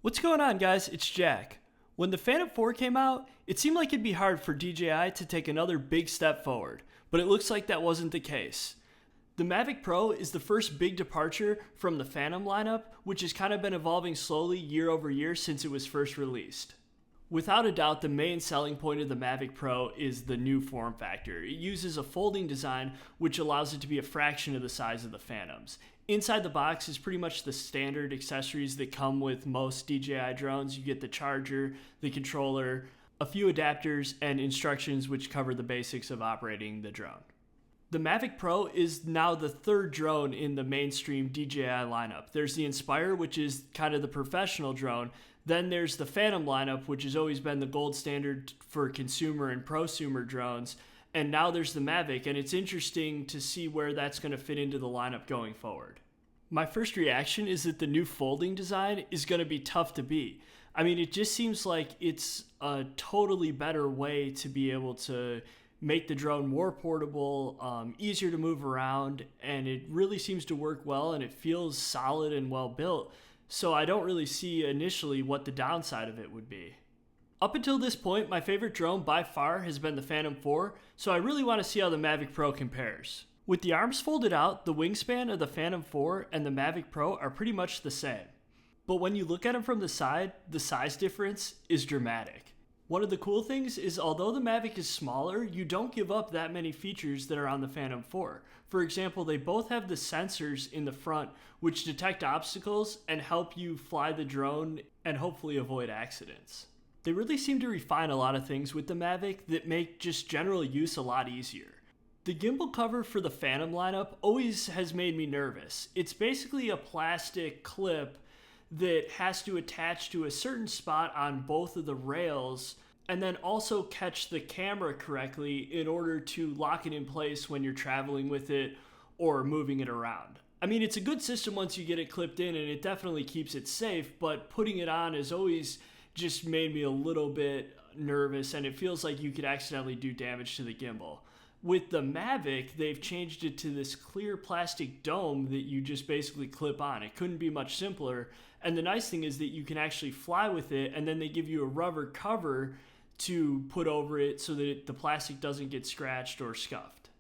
What's going on, guys? It's Jack. When the Phantom 4 came out, it seemed like it'd be hard for DJI to take another big step forward, but it looks like that wasn't the case. The Mavic Pro is the first big departure from the Phantom lineup, which has kind of been evolving slowly year over year since it was first released. Without a doubt, the main selling point of the Mavic Pro is the new form factor. It uses a folding design, which allows it to be a fraction of the size of the Phantoms. Inside the box is pretty much the standard accessories that come with most DJI drones. You get the charger, the controller, a few adapters, and instructions which cover the basics of operating the drone. The Mavic Pro is now the third drone in the mainstream DJI lineup. There's the Inspire, which is kind of the professional drone. Then there's the Phantom lineup, which has always been the gold standard for consumer and prosumer drones. And now there's the Mavic, and it's interesting to see where that's going to fit into the lineup going forward. My first reaction is that the new folding design is going to be tough to beat. I mean, it just seems like it's a totally better way to be able to make the drone more portable, easier to move around, and it really seems to work well, and it feels solid and well built. So I don't really see initially what the downside of it would be. Up until this point, my favorite drone by far has been the Phantom 4, so I really want to see how the Mavic Pro compares. With the arms folded out, the wingspan of the Phantom 4 and the Mavic Pro are pretty much the same. But when you look at them from the side, the size difference is dramatic. One of the cool things is although the Mavic is smaller, you don't give up that many features that are on the Phantom 4. For example, they both have the sensors in the front which detect obstacles and help you fly the drone and hopefully avoid accidents. They really seem to refine a lot of things with the Mavic that make just general use a lot easier. The gimbal cover for the Phantom lineup always has made me nervous. It's basically a plastic clip that has to attach to a certain spot on both of the rails and then also catch the camera correctly in order to lock it in place when you're traveling with it or moving it around. I mean, it's a good system once you get it clipped in and it definitely keeps it safe, but putting it on has always just made me a little bit nervous, and it feels like you could accidentally do damage to the gimbal. With the Mavic, they've changed it to this clear plastic dome that you just basically clip on. It couldn't be much simpler. And the nice thing is that you can actually fly with it, and then they give you a rubber cover to put over it so that the plastic doesn't get scratched or scuffed.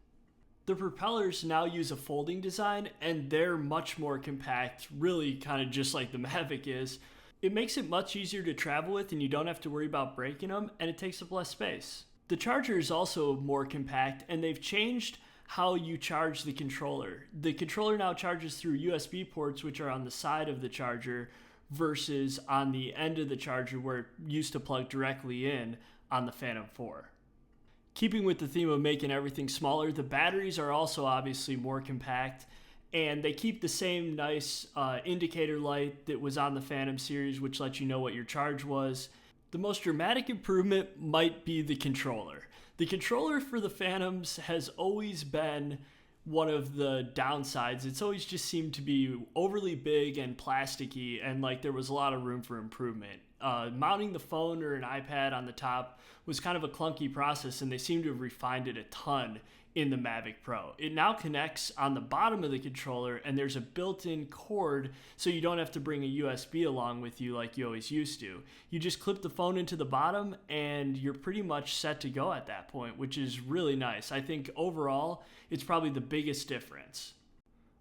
The propellers now use a folding design, and they're much more compact, really kind of just like the Mavic is. It makes it much easier to travel with, and you don't have to worry about breaking them, and it takes up less space. The charger is also more compact, and they've changed how you charge the controller. The controller now charges through USB ports, which are on the side of the charger, versus on the end of the charger where it used to plug directly in on the Phantom 4. Keeping with the theme of making everything smaller, the batteries are also obviously more compact, and they keep the same nice indicator light that was on the Phantom series, which lets you know what your charge was. The most dramatic improvement might be the controller. The controller for the Phantoms has always been one of the downsides. It's always just seemed to be overly big and plasticky, and like there was a lot of room for improvement. Mounting the phone or an iPad on the top was kind of a clunky process, and they seem to have refined it a ton in the Mavic Pro. It now connects on the bottom of the controller, and there's a built-in cord so you don't have to bring a USB along with you like you always used to. You just clip the phone into the bottom and you're pretty much set to go at that point, which is really nice. I think overall, it's probably the biggest difference.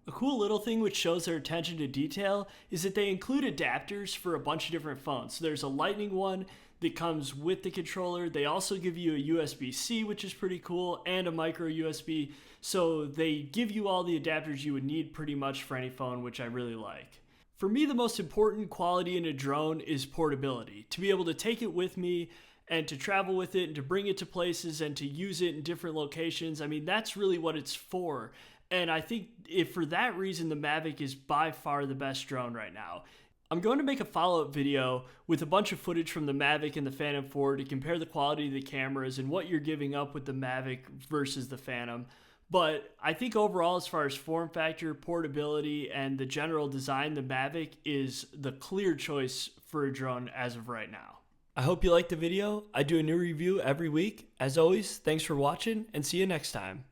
A cool little thing which shows their attention to detail is that they include adapters for a bunch of different phones. So there's a Lightning one that comes with the controller. They also give you a USB-C, which is pretty cool, and a micro USB. So they give you all the adapters you would need pretty much for any phone, which I really like. For me, the most important quality in a drone is portability. To be able to take it with me and to travel with it and to bring it to places and to use it in different locations. I mean, that's really what it's for. And I think if for that reason, the Mavic is by far the best drone right now. I'm going to make a follow-up video with a bunch of footage from the Mavic and the Phantom 4 to compare the quality of the cameras and what you're giving up with the Mavic versus the Phantom. But I think overall, as far as form factor, portability, and the general design, the Mavic is the clear choice for a drone as of right now. I hope you liked the video. I do a new review every week. As always, thanks for watching, and see you next time.